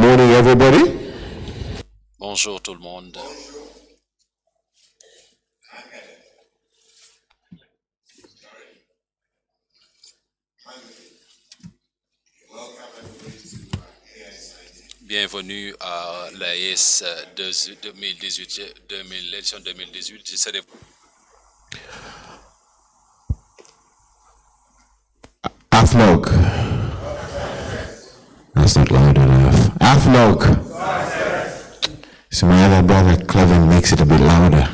morning, everybody. Bonjour tout le monde. Bienvenue à l'AIS 2018, l'élection 2018. Je serai... AFNOG. That's not loud enough. AFNOG. So my other brother, Clevin, makes it a bit louder.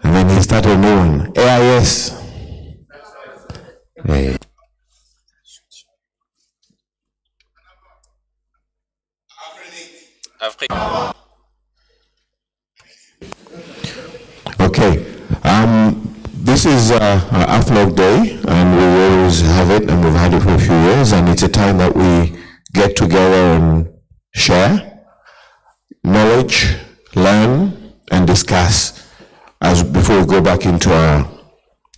And then he started a new one. AIS. Hey. Okay. This is AFNOG Day, and we always have it, and we've had it for a few years, and it's a time that we get together and share knowledge, learn, and discuss as before we go back into our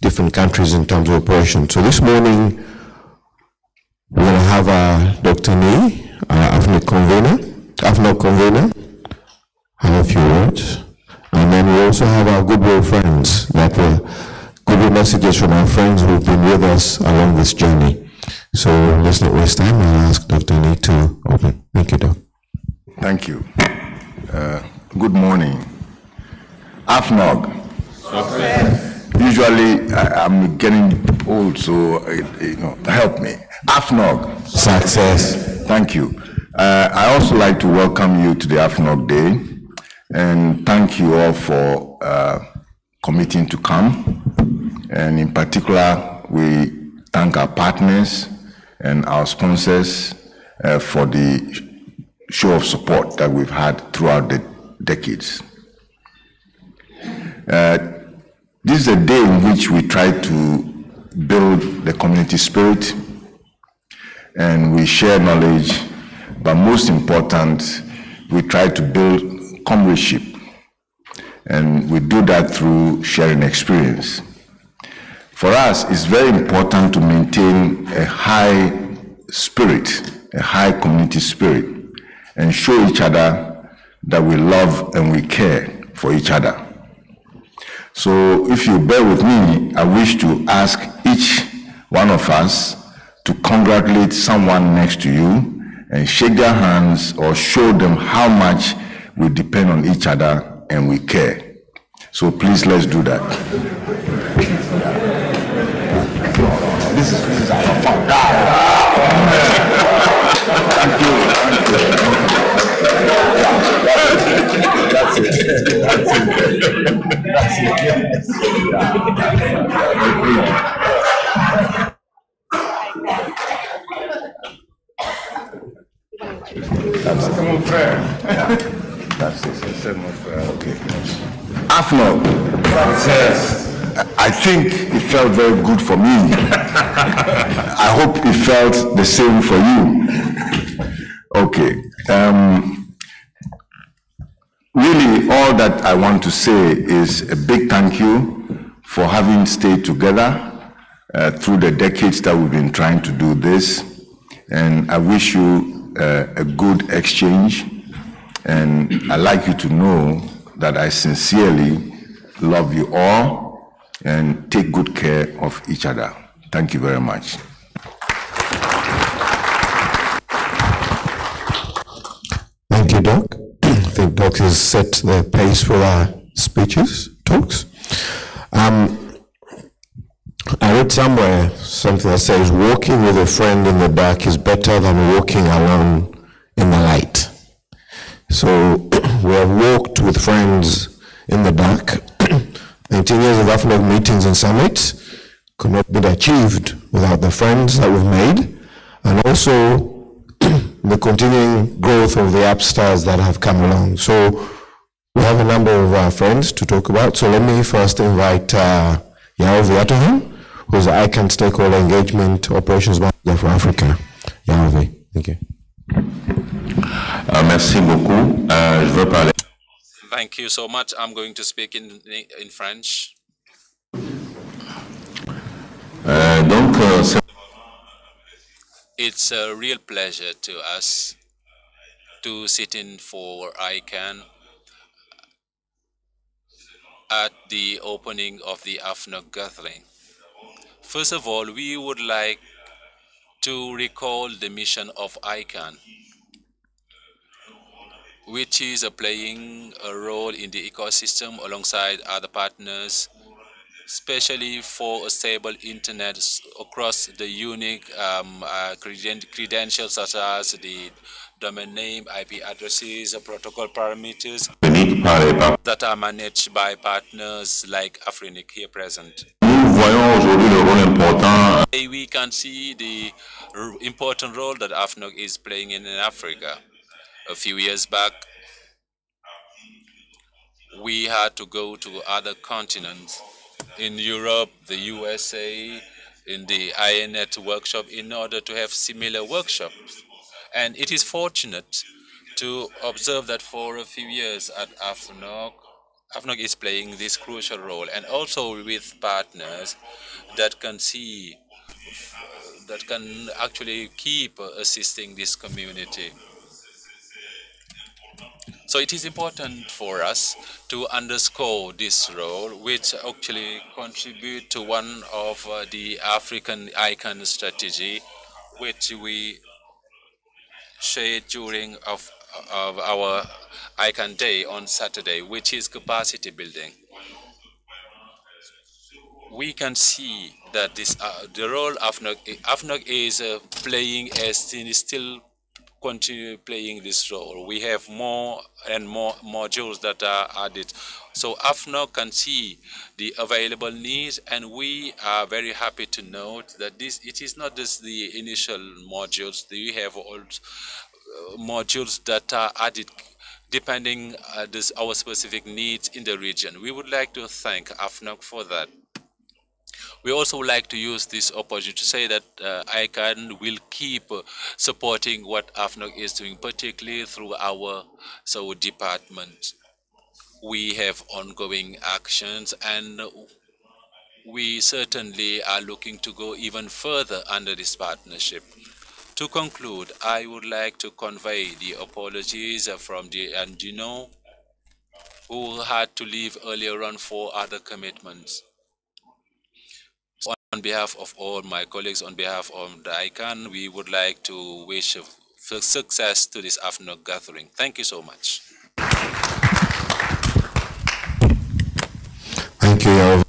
different countries in terms of operation. So this morning, we're going to have Dr. Nee, AFNOG convener, have a few words. And then we also have our goodwill friends that will goodwill messages from our friends who've been with us along this journey. So let's not waste time. I'll ask Dr. Nee to open. Thank you, Doc. Thank you. Good morning. AFNOG. Usually I'm getting old, so help me. AFNOG. Success. Thank you. I also like to welcome you to the AFNOG Day. And thank you all for committing to come. And in particular, we thank our partners and our sponsors for the show of support that we've had throughout the decades. This is a day in which we try to build the community spirit and we share knowledge, but most important, we try to build comradeship, and we do that through sharing experience. For us, it's very important to maintain a high spirit, a high community spirit, and show each other that we love and we care for each other. So if you bear with me, I wish to ask each one of us to congratulate someone next to you and shake their hands or show them how much we depend on each other and we care. So please, let's do that. This is our fun. Thank you. That's mon frère. Okay. AFNOG. Yes. I think it felt very good for me. I hope it felt the same for you. Okay. Really, all that I want to say is a big thank you for having stayed together through the decades that we've been trying to do this. And I wish you a good exchange. And I'd like you to know that I sincerely love you all and take good care of each other. Thank you very much. Thank you, Doc. I think Doc has set the pace for our talks. I read somewhere something that says walking with a friend in the dark is better than walking alone in the light. So we have walked with friends in the dark. 19 years of AFNOG meetings and summits could not be achieved without the friends that we've made, and also the continuing growth of the upstarts that have come along. So we have a number of our friends to talk about. So let me first invite Yaovi Atohan, who's the ICANN Stakeholder Engagement Operations Manager for Africa. Yaovi, thank you. Merci beaucoup. Je veux parler. Thank you so much. I'm going to speak in French. It's a real pleasure to us to sit in for ICANN at the opening of the AFNOG gathering. First of all, we would like to recall the mission of ICANN, which is playing a role in the ecosystem alongside other partners, especially for a stable internet across the unique credentials such as the domain name, IP addresses, protocol parameters unique par les par- that are managed by partners like Afrinic here present. Nous voyons aujourd'hui le rôle important We can see the important role that AFNOG is playing in Africa. A few years back, we had to go to other continents, in Europe, the USA, in the INET workshop, in order to have similar workshops. And it is fortunate to observe that for a few years at AFNOG, AFNOG is playing this crucial role, and also with partners that can see, that can actually keep assisting this community. So it is important for us to underscore this role, which actually contribute to one of the African ICANN strategy, which we shared during of our ICANN Day on Saturday, which is capacity building. We can see that this the role AFNOG is playing as still continue playing this role. We have more and more modules that are added. So AFNOG can see the available needs, and we are very happy to note that it is not just the initial modules. We have all modules that are added depending on our specific needs in the region. We would like to thank AFNOG for that. We also like to use this opportunity to say that ICANN will keep supporting what AFNOG is doing, particularly through our department. We have ongoing actions, and we certainly are looking to go even further under this partnership. To conclude, I would like to convey the apologies from the Andino, who had to leave earlier on for other commitments. On behalf of all my colleagues, on behalf of the ICANN, we would like to wish success to this AFNOG gathering. Thank you so much. Thank you.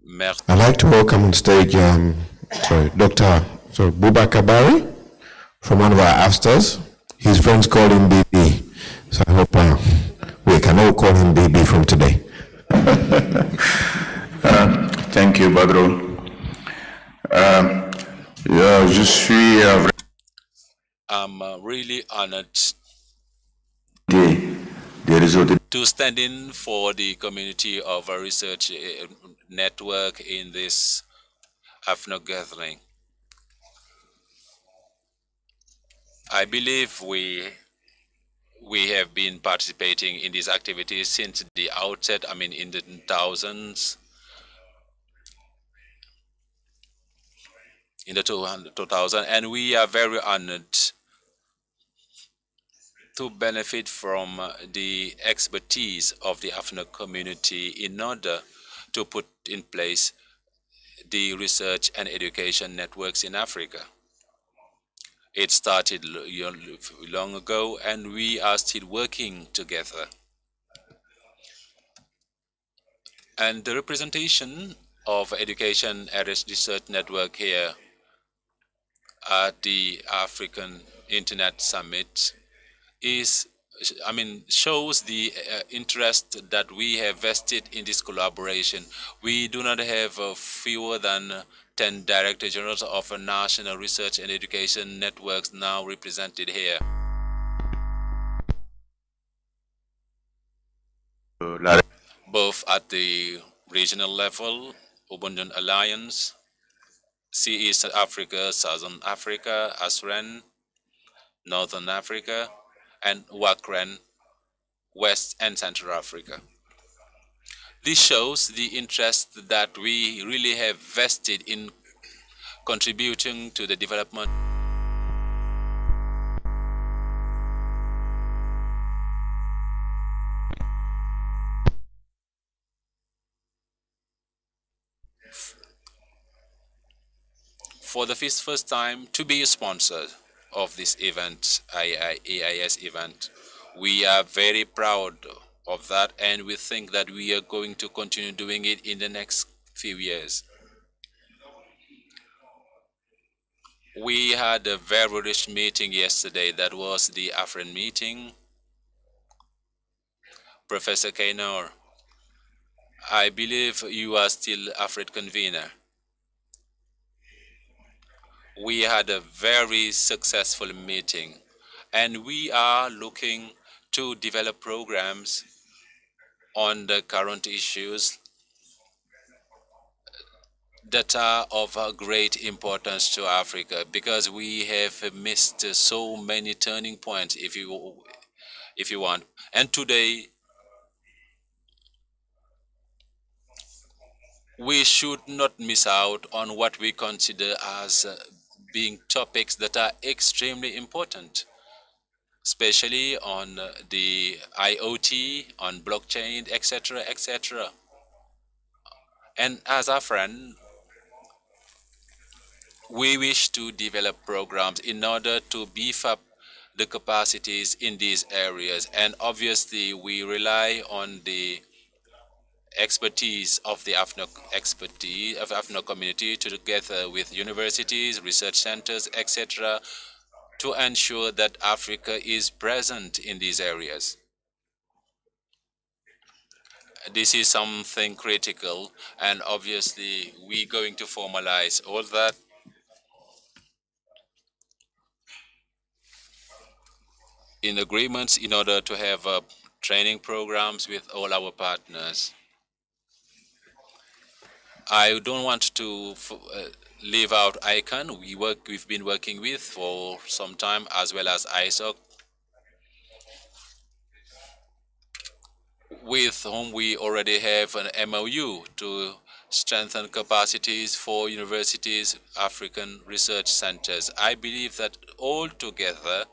Merci. I'd like to welcome on stage Dr. Boubacar Barry from one of our AFSTers. His friends call him BB, so I hope we can all call him BB from today. Thank you, Badro. Je suis I'm really honored des réseaux to stand in for the community of a research network in this AFNOG gathering. I believe we have been participating in these activities since the outset, I mean in the 2000s. In the 2000, and we are very honored to benefit from the expertise of the AFNOG community in order to put in place the research and education networks in Africa. It started long ago, and we are still working together. And the representation of Education and Research Network here at the African Internet Summit shows the interest that we have vested in this collaboration. We do not have fewer than 10 Director Generals of national research and education networks now represented here. Both at the regional level, Ubuntu Alliance, East Africa, Southern Africa, ASREN, Northern Africa, and WACREN, West and Central Africa. This shows the interest that we really have vested in contributing to the development for the first time to be a sponsor of this event, AIS event. We are very proud of that, and we think that we are going to continue doing it in the next few years. We had a very rich meeting yesterday. That was the AFREN meeting. Professor Kaynor, I believe you are still AFREN convener. We had a very successful meeting, and we are looking to develop programs on the current issues that are of great importance to Africa, because we have missed so many turning points, if you want. And today, we should not miss out on what we consider as being topics that are extremely important, especially on the IoT, on blockchain, etc., etc. And as a friend, we wish to develop programs in order to beef up the capacities in these areas. And obviously, we rely on the expertise of the AFNOG community, together with universities, research centers, etc., to ensure that Africa is present in these areas. This is something critical, and obviously we're going to formalize all that in agreements in order to have training programs with all our partners. I don't want to leave out ICANN. We've been working with for some time, as well as ISOC, with whom we already have an MOU to strengthen capacities for universities, African research centers. I believe that all together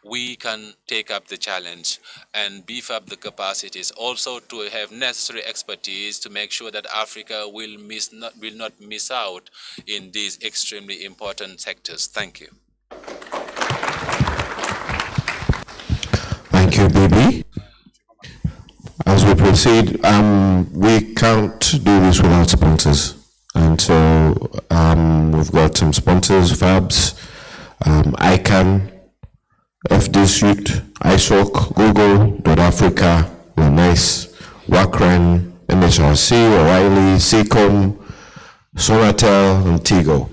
we can take up the challenge and beef up the capacities, also to have necessary expertise to make sure that Africa will not miss out in these extremely important sectors. Thank you. Thank you, Bibi. As we proceed, we can't do this without sponsors. And so we've got some sponsors, FABs, ICANN, FD Suite, ISOC, Google, Africa, Nice, Wakren, MSRC, O'Reilly, Seacom, Sonatel, and Tigo.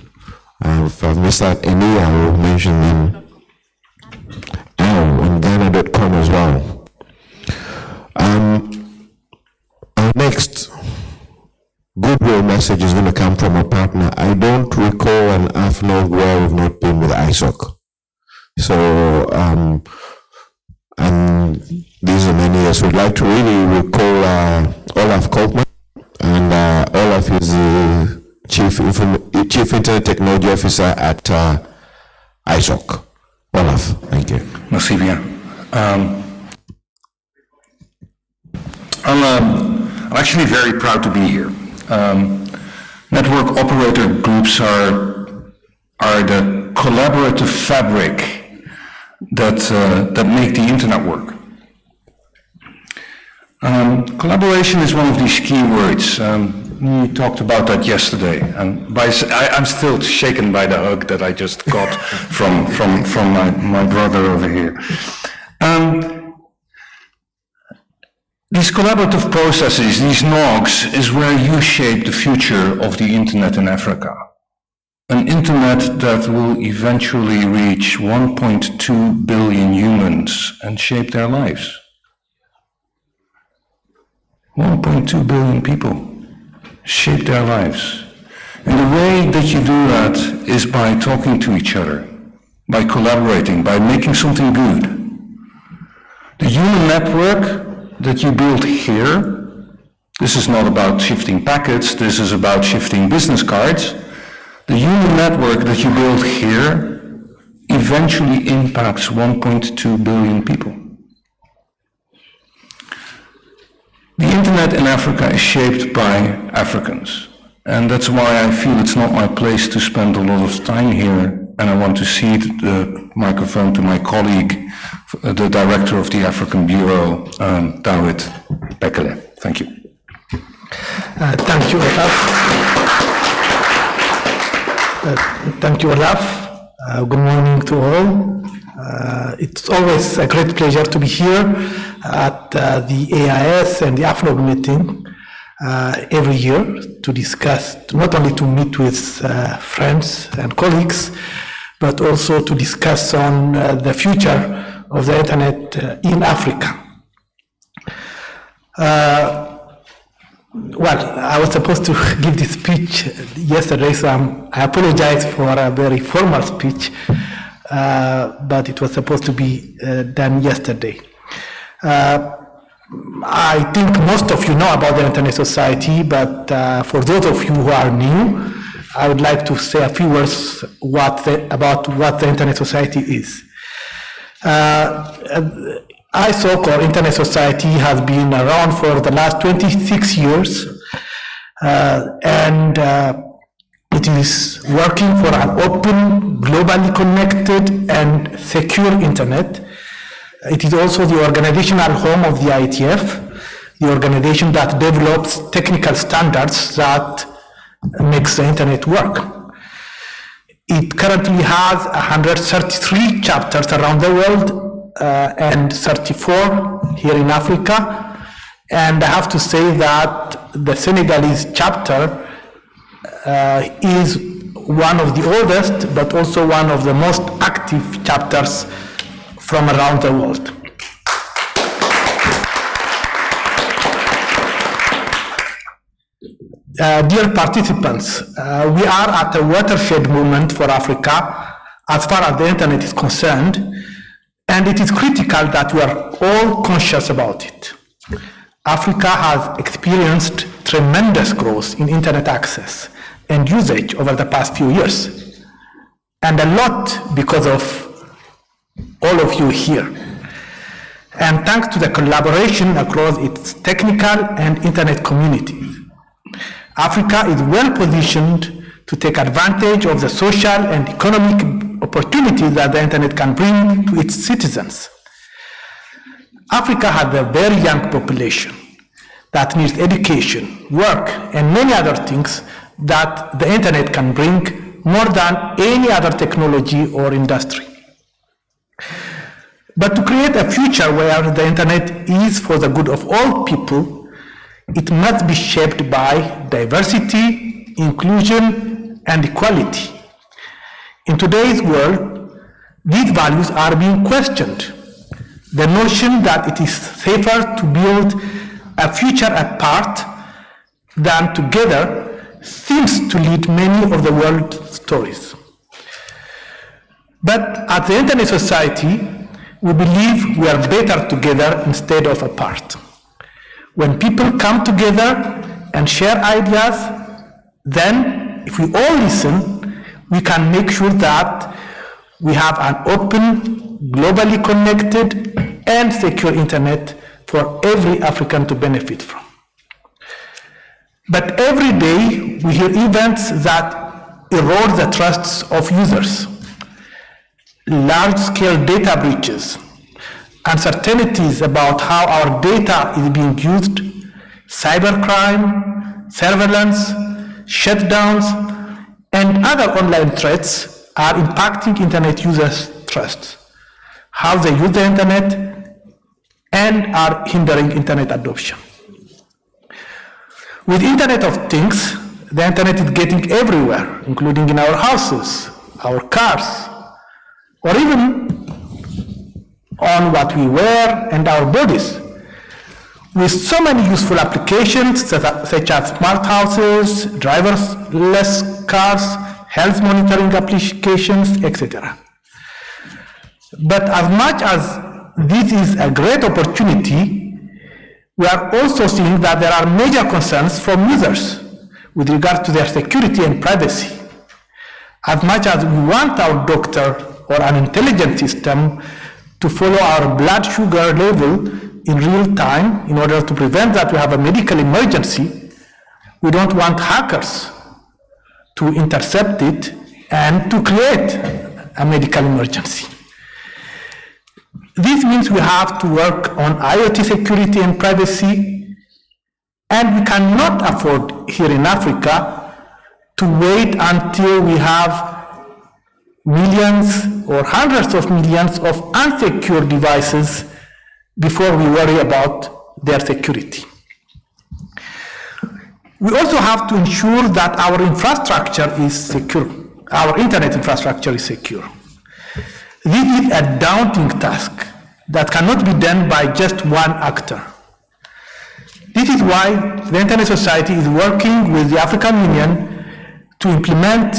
If I've missed out any, I will mention them. And Ghana.com as well. Our next goodwill message is going to come from a partner. I don't recall an AFNOG where we've not been with ISOC. So, and these are many years. We'd like to really recall Olaf Kolkman, and Olaf is the Chief Internet Technology Officer at ISOC. Olaf, thank you. Merci bien. I'm actually very proud to be here. Network operator groups are the collaborative fabric that make the internet work. Collaboration is one of these key words. We talked about that yesterday, and I'm still shaken by the hug that I just got from my brother over here. These collaborative processes, these NOGs, is where you shape the future of the internet in Africa. An internet that will eventually reach 1.2 billion humans and shape their lives. 1.2 billion people shape their lives. And the way that you do that is by talking to each other, by collaborating, by making something good. The human network that you build here, this is not about shifting packets, this is about shifting business cards. The human network that you build here eventually impacts 1.2 billion people. The internet in Africa is shaped by Africans. And that's why I feel it's not my place to spend a lot of time here. And I want to cede the microphone to my colleague, the director of the African Bureau, David Bekele. Thank you. Thank you, Olaf. Thank you, Olaf. Good morning to all. It's always a great pleasure to be here at the AIS and the AFNOG meeting every year to discuss, not only to meet with friends and colleagues, but also to discuss on the future of the internet in Africa. Well, I was supposed to give this speech yesterday, so I apologize for a very formal speech, but it was supposed to be done yesterday. I think most of you know about the Internet Society, but for those of you who are new, I would like to say a few words about what the Internet Society is. ISOC, or Internet Society, has been around for the last 26 years, and it is working for an open, globally connected, and secure Internet. It is also the organizational home of the IETF, the organization that develops technical standards that makes the Internet work. It currently has 133 chapters around the world, and 34 here in Africa. And I have to say that the Senegalese chapter is one of the oldest, but also one of the most active chapters from around the world. Dear participants, we are at a watershed moment for Africa as far as the Internet is concerned, and it is critical that we are all conscious about it. Africa has experienced tremendous growth in Internet access and usage over the past few years, and a lot because of all of you here. And thanks to the collaboration across its technical and Internet communities, Africa is well positioned to take advantage of the social and economic opportunities that the Internet can bring to its citizens. Africa has a very young population that needs education, work, and many other things that the Internet can bring more than any other technology or industry. But to create a future where the Internet is for the good of all people, it must be shaped by diversity, inclusion, and equality. In today's world, these values are being questioned. The notion that it is safer to build a future apart than together seems to lead many of the world's stories. But at the Internet Society, we believe we are better together instead of apart. When people come together and share ideas, then if we all listen, we can make sure that we have an open, globally connected, and secure Internet for every African to benefit from. But every day we hear events that erode the trusts of users. Large-scale data breaches, uncertainties about how our data is being used, cybercrime, surveillance, shutdowns, and other online threats are impacting Internet users' trust, how they use the Internet, and are hindering Internet adoption. With Internet of Things, the Internet is getting everywhere, including in our houses, our cars, or even on what we wear and our bodies. With so many useful applications such as smart houses, driverless cars, health monitoring applications, etc. But as much as this is a great opportunity, we are also seeing that there are major concerns from users with regard to their security and privacy. As much as we want our doctor or an intelligent system to follow our blood sugar level in real time in order to prevent that we have a medical emergency, we don't want hackers to intercept it and to create a medical emergency. This means we have to work on IoT security and privacy, and we cannot afford here in Africa to wait until we have millions or hundreds of millions of unsecured devices before we worry about their security. We also have to ensure that our infrastructure is secure, our internet infrastructure is secure. This is a daunting task that cannot be done by just one actor. This is why the Internet Society is working with the African Union to implement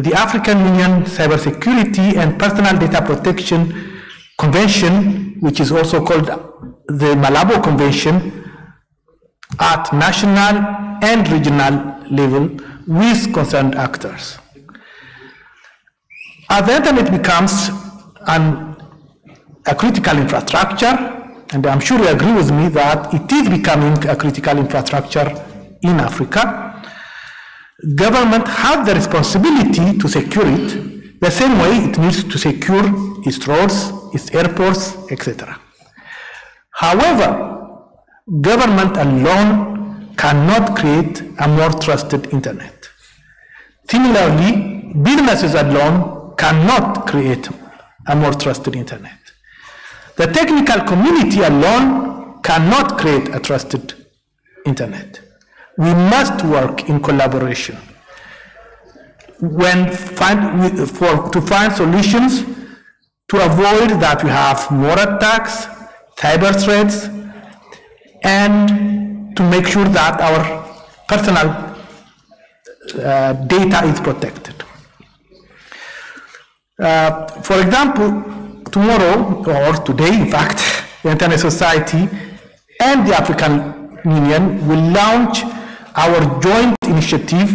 the African Union Cybersecurity and Personal Data Protection Convention, which is also called the Malabo Convention, at national and regional level with concerned actors. As the Internet becomes a critical infrastructure, and I'm sure you agree with me that it is becoming a critical infrastructure in Africa, government has the responsibility to secure it the same way it needs to secure its roads, its airports, etc. However, government alone cannot create a more trusted internet. Similarly, businesses alone cannot create a more trusted internet. The technical community alone cannot create a trusted internet. We must work in collaboration to find solutions to avoid that we have more attacks, cyber threats, and to make sure that our personal data is protected. For example, tomorrow, or today in fact, the Internet Society and the African Union will launch our joint initiative,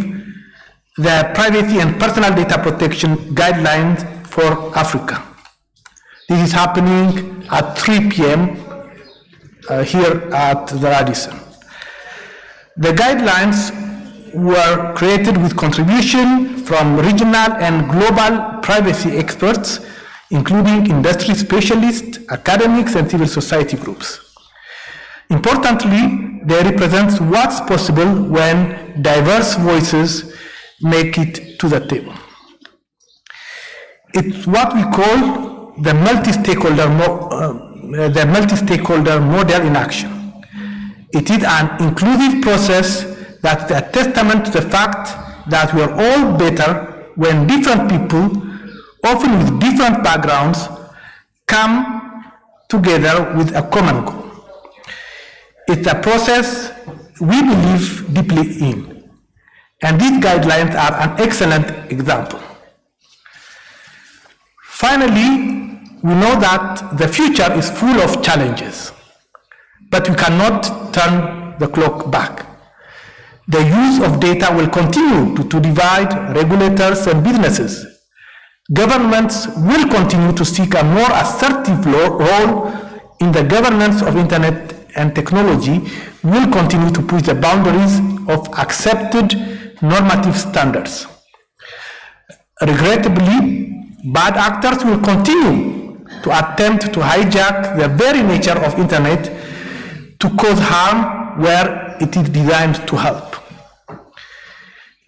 the Privacy and Personal Data Protection Guidelines for Africa. This is happening at 3 p.m. Here at the Radisson. The guidelines were created with contribution from regional and global privacy experts, including industry specialists, academics, and civil society groups. Importantly, they represent what's possible when diverse voices make it to the table. It's what we call the multi-stakeholder model in action. It is an inclusive process that's a testament to the fact that we are all better when different people, often with different backgrounds, come together with a common goal. It's a process we believe deeply in, and these guidelines are an excellent example. Finally, we know that the future is full of challenges, but we cannot turn the clock back. The use of data will continue to divide regulators and businesses. Governments will continue to seek a more assertive role in the governance of internet, and technology will continue to push the boundaries of accepted normative standards. Regrettably, bad actors will continue to attempt to hijack the very nature of internet to cause harm where it is designed to help.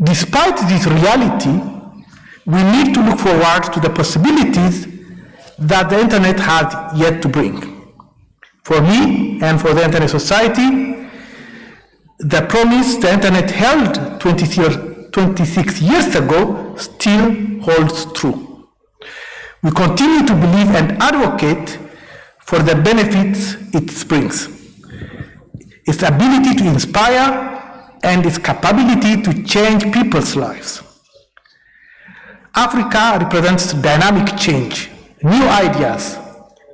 Despite this reality, we need to look forward to the possibilities that the internet has yet to bring. For me and for the Internet Society, the promise the internet held 26 years ago still holds true. We continue to believe and advocate for the benefits it brings, its ability to inspire, and its capability to change people's lives. Africa represents dynamic change, new ideas,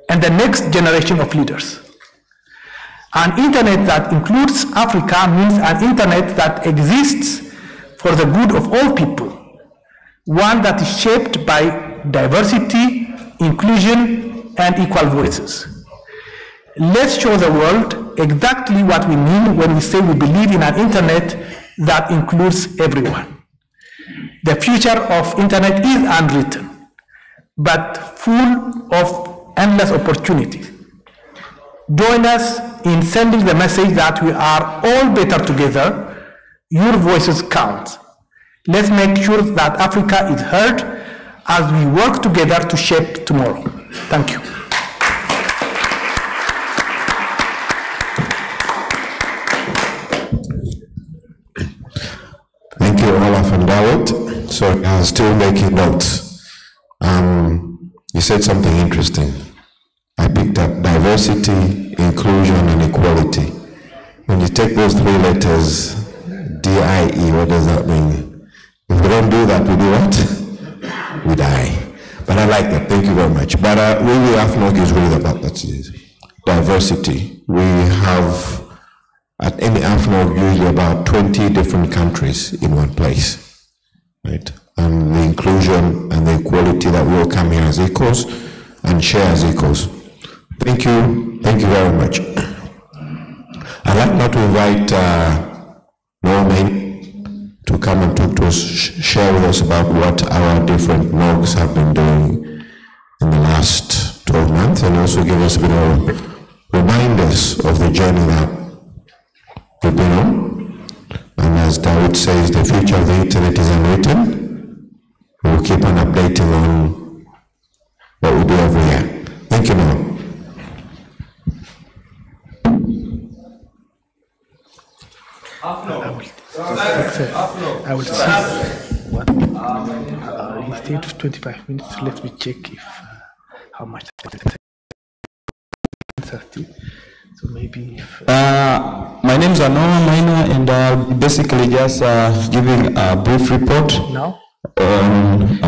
and the next generation of leaders. An internet that includes Africa means an internet that exists for the good of all people, one that is shaped by diversity, inclusion, and equal voices. Let's show the world exactly what we mean when we say we believe in an internet that includes everyone. The future of internet is unwritten, but full of endless opportunities. Join us in sending the message that we are all better together. Your voices count. Let's make sure that Africa is heard as we work together to shape tomorrow. Thank you. Thank you, Olaf and Dawood. So I'm still making notes. You said something interesting. I picked up diversity, inclusion, and equality. When you take those three letters, D-I-E, what does that mean? If we don't do that, we do what? We die. But I like that. Thank you very much. But really, AFNOG is really about that. Diversity. We have, at any AFNOG, usually about 20 different countries in one place, right? And the inclusion and the equality that we all come here as equals and share as equals. Thank you very much. I'd like now to invite Norman to come and talk to us, share with us about what our different NOGs have been doing in the last 12 months, and also give us a bit of reminders of the journey that we've been on. And as Dawood says, the future of the internet is unwritten. We'll keep on updating on what we do every year. Thank you, Norman. I will see what he stayed 25 minutes. Let me check if how much. So maybe if, my name is Anoma Maina, and basically just giving a brief report now on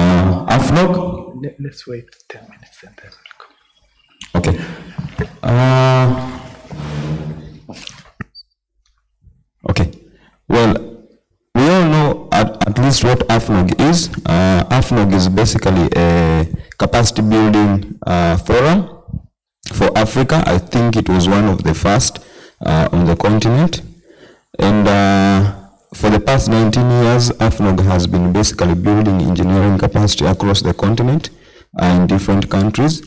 AFNOG. Let's wait 10 minutes and then we'll go. Okay. Okay. Well, we all know at least what AFNOG is. AFNOG is basically a capacity building forum for Africa. I think it was one of the first on the continent. And for the past 19 years, AFNOG has been basically building engineering capacity across the continent in different countries.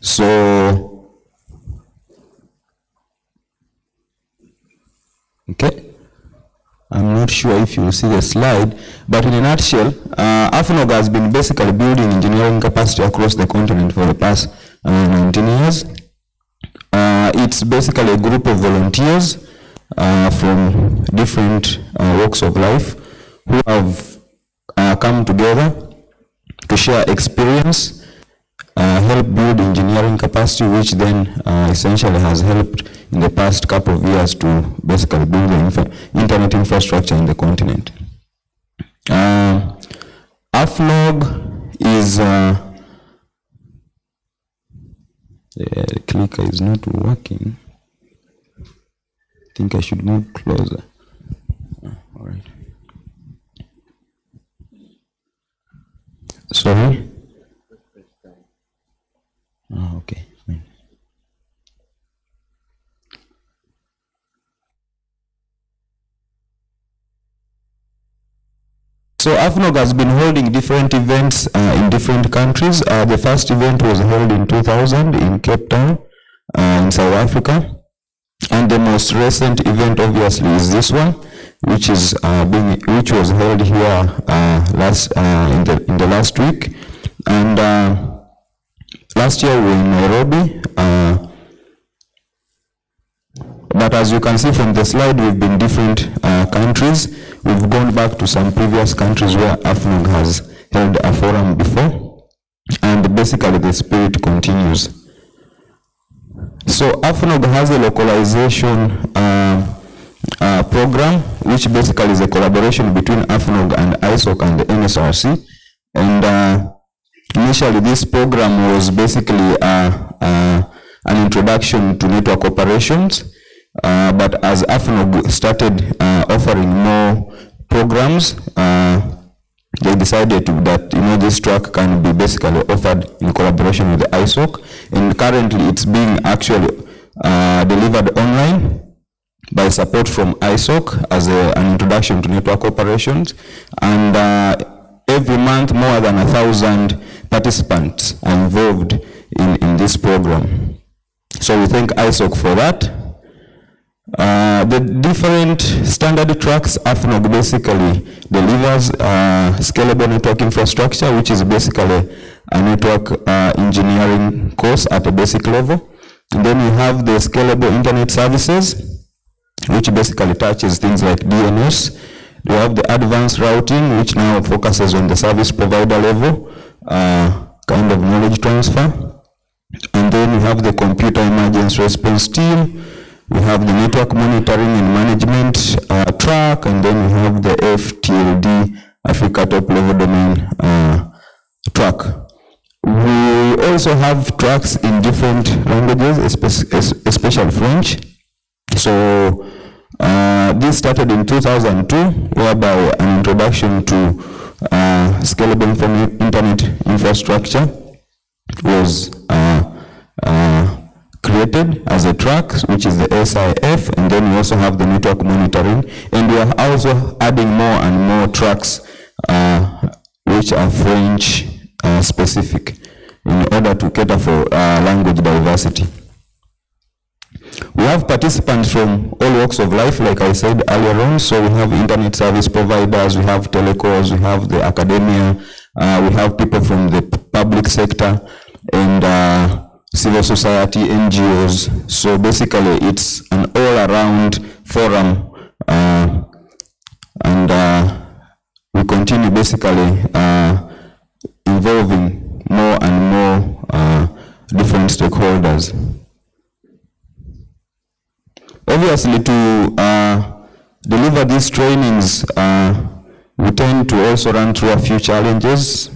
So, okay. I'm not sure if you see the slide, but in a nutshell, AFNOG has been basically building engineering capacity across the continent for the past 19 years. It's basically a group of volunteers from different walks of life who have come together to share experience, help build engineering capacity, which then essentially has helped in the past couple of years to basically build the internet infrastructure in the continent. AFNOG is, the clicker is not working. I think I should move closer. All right. Sorry? Oh, okay. Fine. So AFNOG has been holding different events in different countries. The first event was held in 2000 in Cape Town, in South Africa. And the most recent event obviously is this one, which is which was held here in the last week. And last year we were in Nairobi. But as you can see from the slide, we've been different countries. We've gone back to some previous countries where AFNOG has held a forum before. And basically the spirit continues. So AFNOG has a localization program, which basically is a collaboration between AFNOG and ISOC and the NSRC. And initially this program was basically an introduction to network operations. But as AFNOG started offering more programs, they decided that this track can be basically offered in collaboration with the ISOC, and currently it's being actually delivered online by support from ISOC as an introduction to network operations. And every month, more than 1,000 participants are involved in this program. So we thank ISOC for that. The different standard tracks, AFNOG basically delivers scalable network infrastructure, which is basically a network engineering course at a basic level. And then we have the scalable internet services, which basically touches things like DNS. We have the advanced routing, which now focuses on the service provider level, kind of knowledge transfer. And then we have the computer emergency response team. We have the network monitoring and management track, and then we have the FTLD, Africa Top Level Domain track. We also have tracks in different languages, especially French. So this started in 2002, whereby an introduction to scalable internet infrastructure was created as a track, which is the SIF, and then we also have the network monitoring, and we are also adding more and more tracks which are French specific in order to cater for language diversity. We have participants from all walks of life, like I said earlier on. So we have internet service providers, we have telecoms, we have the academia, we have people from the public sector, and civil society, NGOs. So basically it's an all-around forum, and we continue basically involving more and more different stakeholders. Obviously, to deliver these trainings, we tend to also run through a few challenges,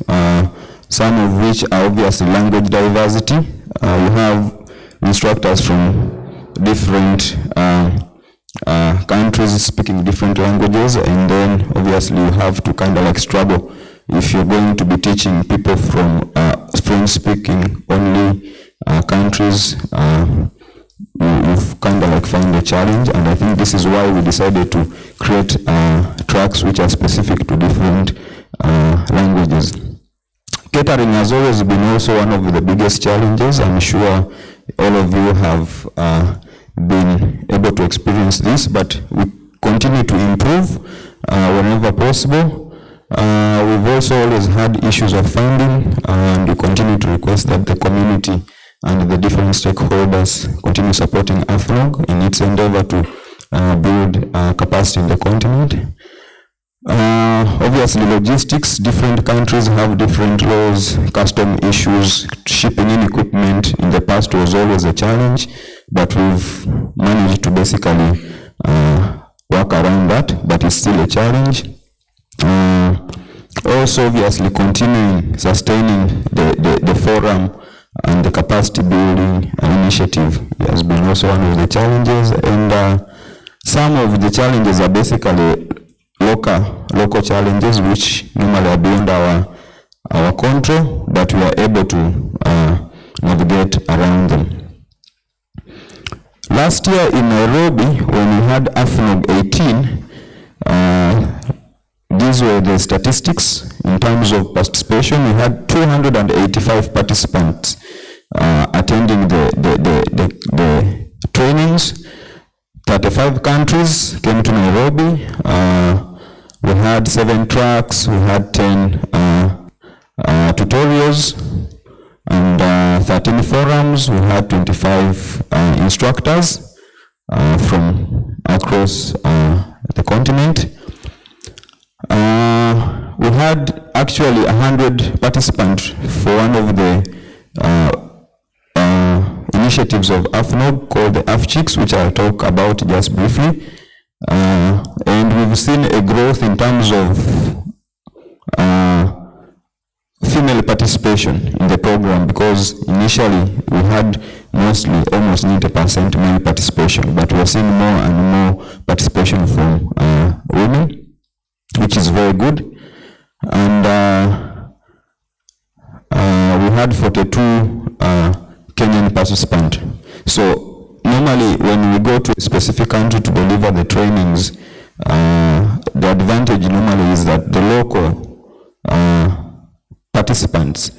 some of which are obviously language diversity. We have instructors from different countries speaking different languages, and then obviously you have to kind of like struggle if you're going to be teaching people from French-speaking only countries. You've kind of like found a challenge, and I think this is why we decided to create tracks which are specific to different languages. Catering has always been also one of the biggest challenges. I'm sure all of you have been able to experience this, but we continue to improve whenever possible. We've also always had issues of funding, and we continue to request that the community and the different stakeholders continue supporting AFNOG in its endeavor to build capacity in the continent. Obviously logistics, different countries have different laws, custom issues. Shipping in equipment in the past was always a challenge, but we've managed to basically work around that, but it's still a challenge. Also obviously continuing sustaining the forum and the capacity building initiative has been also one of the challenges, and some of the challenges are basically local challenges which normally are beyond our control, but we are able to navigate around them. Last year in Nairobi, when we had AFNOG 18, these were the statistics in terms of participation. We had 285 participants attending the trainings. 35 countries came to Nairobi. We had 7 tracks, we had 10 tutorials, and 13 forums. We had 25 instructors from across the continent. We had actually 100 participants for one of the initiatives of AFNOG called the AFCHICS, which I'll talk about just briefly. And we've seen a growth in terms of female participation in the program, because initially we had mostly almost 90% male participation, but we're seeing more and more participation from women, which is very good. And we had 42 Kenyan participants. So normally when we go to a specific country to deliver the trainings, the advantage normally is that the local participants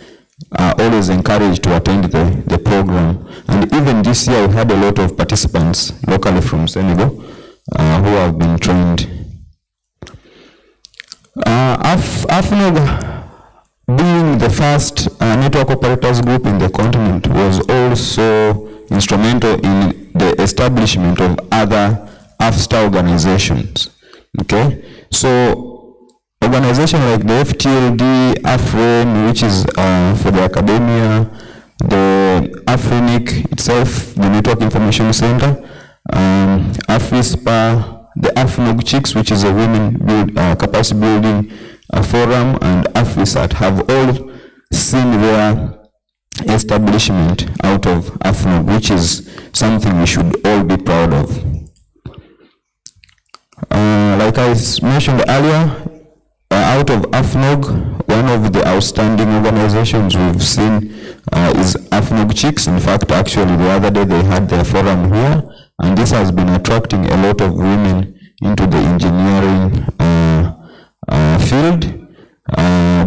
are always encouraged to attend the program. And even this year we had a lot of participants locally from Senegal who have been trained. AFNOG, being the first network operators group in the continent, was also instrumental in the establishment of other AFSTA organizations. Okay, so organizations like the FTLD, AFREN, which is for the academia, the AFRENIC itself, the Network Information Center, AFRISPA, the AFNOG Chicks, which is a women capacity building forum, and AFRISAT have all seen their establishment out of AFNOG, which is something we should all be proud of. Like I mentioned earlier, out of AFNOG, one of the outstanding organizations we've seen is AFNOG Chicks. In fact, actually the other day they had their forum here, and this has been attracting a lot of women into the engineering field.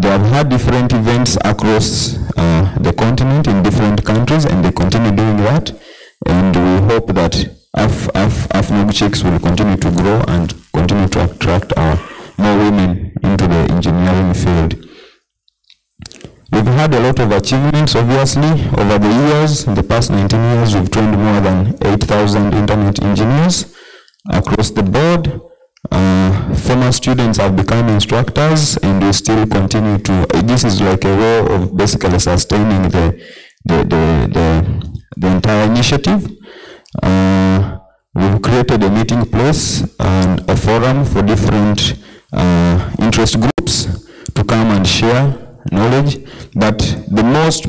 They have had different events across the continent in different countries, and they continue doing that. And we hope that AFNOG Chicks will continue to grow and continue to attract more women into the engineering field. We've had a lot of achievements, obviously, over the years. In the past 19 years, we've trained more than 8,000 internet engineers across the board. Former students have become instructors, and we still continue to. This is like a way of basically sustaining the entire initiative. We've created a meeting place and a forum for different interest groups to come and share knowledge. But the most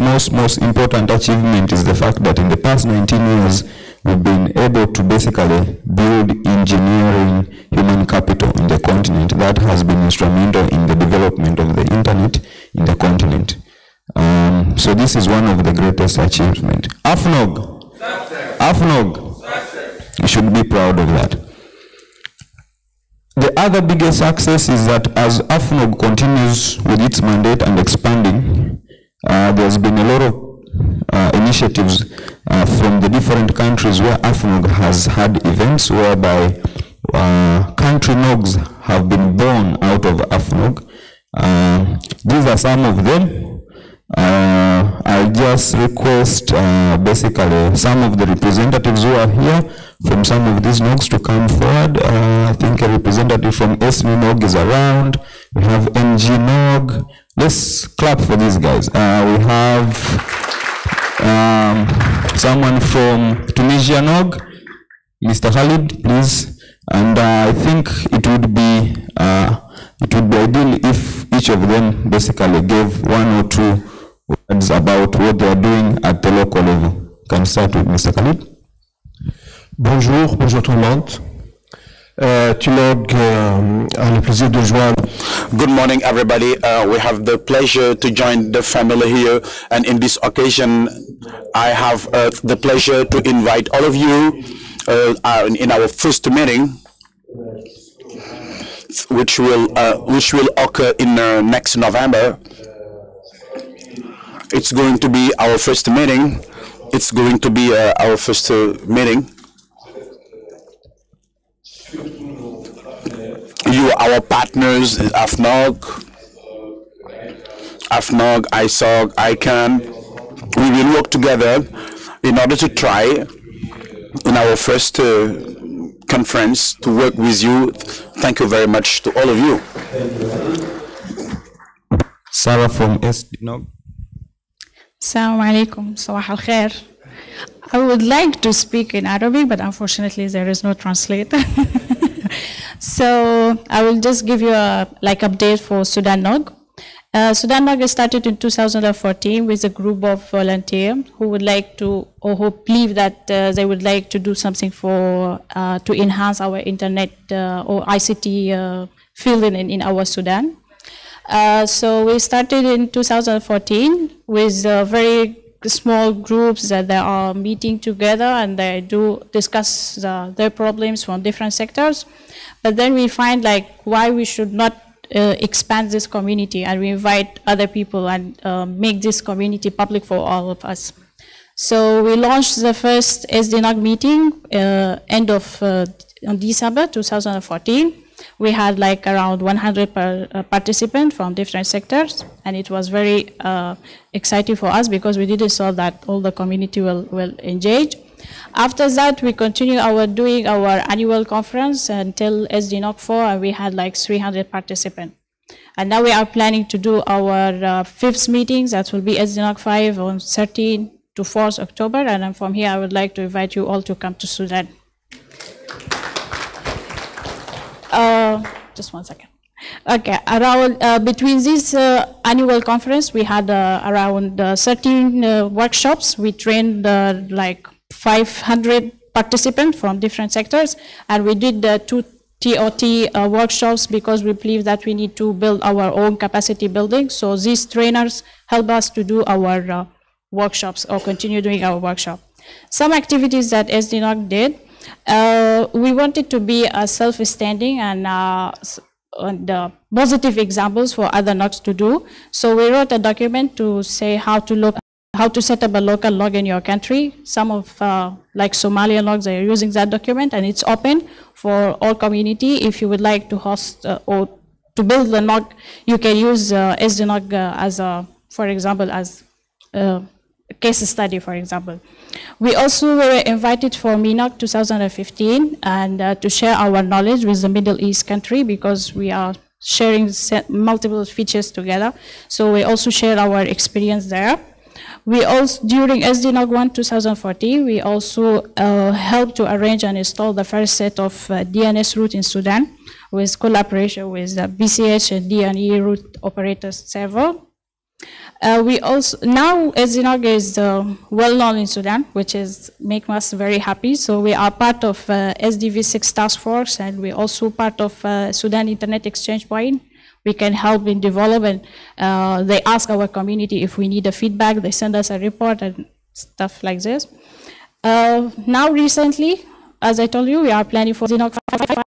important achievement is the fact that in the past 19 years, we've been able to basically build engineering human capital in the continent that has been instrumental in the development of the internet in the continent. So this is one of the greatest achievements. AFNOG, you should be proud of that. The other biggest success is that as AFNOG continues with its mandate and expanding, there's been a lot of initiatives from the different countries where AFNOG has had events whereby country NOGs have been born out of AFNOG. These are some of them. I just request basically some of the representatives who are here from some of these NOGs to come forward. I think a representative from SNI NOG is around. We have NG NOG. Let's clap for these guys. We have someone from Tunisia NOG, Mr. Khalid, please. And I think it would be ideal if each of them basically gave one or two words about what they are doing at the local level. Can you start with Mr. Khalid? Bonjour tout le monde. Tunog a le plaisir de joindre. Good morning, everybody. We have the pleasure to join the family here, and in this occasion, I have the pleasure to invite all of you in our first meeting, which will occur in next November. It's going to be our first meeting. It's going to be our first meeting. You are our partners, AFNOG, ISOG, ICANN. We will work together in order to try in our first conference to work with you. Thank you very much to all of you. Sarah from SDNOG. Assalamu alaikum, Sawah al khair. I would like to speak in Arabic, but unfortunately there is no translator. So I will just give you a update for Sudan NOG. Sudan NOG started in 2014 with a group of volunteers who would like to, or who believe that they would like to do something for to enhance our internet or ICT field in our Sudan. So we started in 2014 with very small groups that they are meeting together and they do discuss their problems from different sectors. But then we find like why we should not expand this community, and we invite other people and make this community public for all of us. So we launched the first SDNOG meeting end of December 2014. We had like around 100 participants from different sectors, and it was very exciting for us because we didn't saw that all the community will engage. After that, we continue doing our annual conference until SDNOG 4, and we had like 300 participants. And now we are planning to do our fifth meetings. That will be SDNOG 5 on 13 to 4th October, and then from here I would like to invite you all to come to Sudan. Just 1 second. Okay, around between this annual conference, we had around 13 workshops. We trained like 500 participants from different sectors, and we did 2 TOT workshops because we believe that we need to build our own capacity building. So these trainers help us to do our workshops or continue doing our workshop. Some activities that SDNOG did. We wanted to be self-standing and positive examples for other NOGs to do. So we wrote a document to say how to set up a local NOG in your country. Some of like Somalian NOGs are using that document, and it's open for all community. If you would like to host or to build a NOG, you can use SDNOG as for example, as a case study, for example. We also were invited for MINOG 2015 and to share our knowledge with the Middle East country because we are sharing multiple features together. So we also share our experience there. We also, during SDNOG 1 2014, we also helped to arrange and install the first set of DNS route in Sudan with collaboration with BCH and DNE route operators server. We also, now SDNOG is well known in Sudan, which is making us very happy. So we are part of SDV6 task force, and we're also part of Sudan Internet Exchange Point. We can help in development. They ask our community if we need a feedback. They send us a report and stuff like this. Now recently, as I told you, we are planning for SDNOG 5.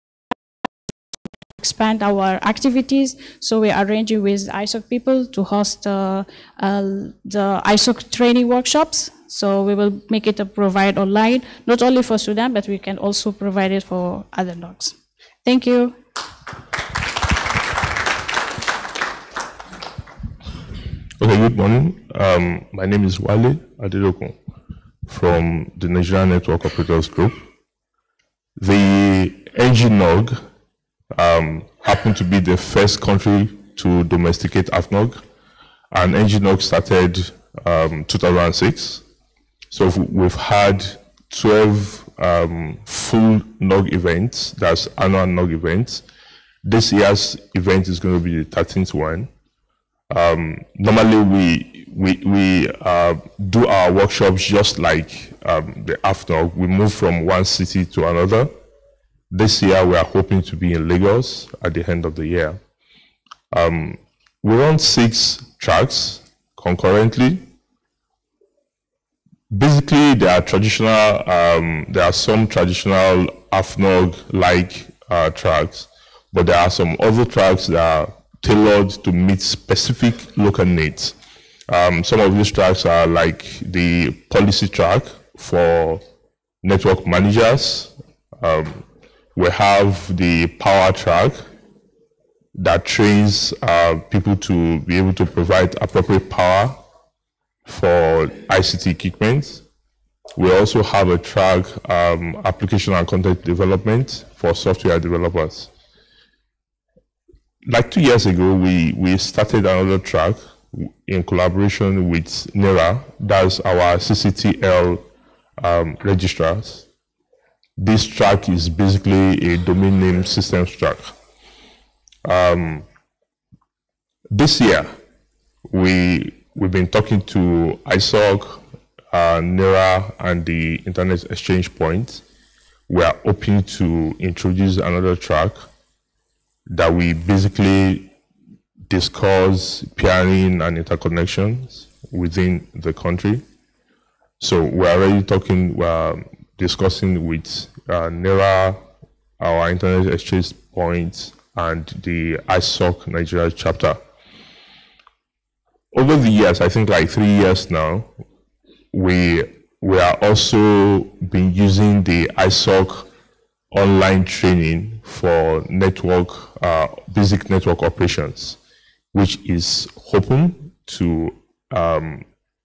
Expand our activities, so we are arranging with ISOC people to host the ISOC training workshops. So we will make it provide online, not only for Sudan, but we can also provide it for other NOGs. Thank you. Okay, good morning. My name is Wale Adelokun from the Nigerian Network Operators Group. The NGNOG happened to be the first country to domesticate AFNOG, and NGNOG started 2006. So we've had 12 full NOG events, that's annual NOG events. This year's event is going to be the 13th one. Normally we do our workshops just like the AFNOG. We move from one city to another. This year, we are hoping to be in Lagos at the end of the year. We run 6 tracks concurrently. Basically, there are some traditional AFNOG-like tracks, but there are some other tracks that are tailored to meet specific local needs. Some of these tracks are like the policy track for network managers. We have the power track that trains people to be able to provide appropriate power for ICT equipment. We also have a track, application and content development for software developers. Like 2 years ago, we started another track in collaboration with NERA, that's our CCTL registrars. This track is basically a domain name systems track. This year, we've been talking to ISOC, NERA, and the Internet Exchange Point. We are hoping to introduce another track that we basically discuss peering and interconnections within the country. So we're already talking, discussing with NERA, our Internet Exchange Point, and the ISOC Nigeria chapter. Over the years, I think like 3 years now, we are also been using the ISOC online training for network, basic network operations, which is open to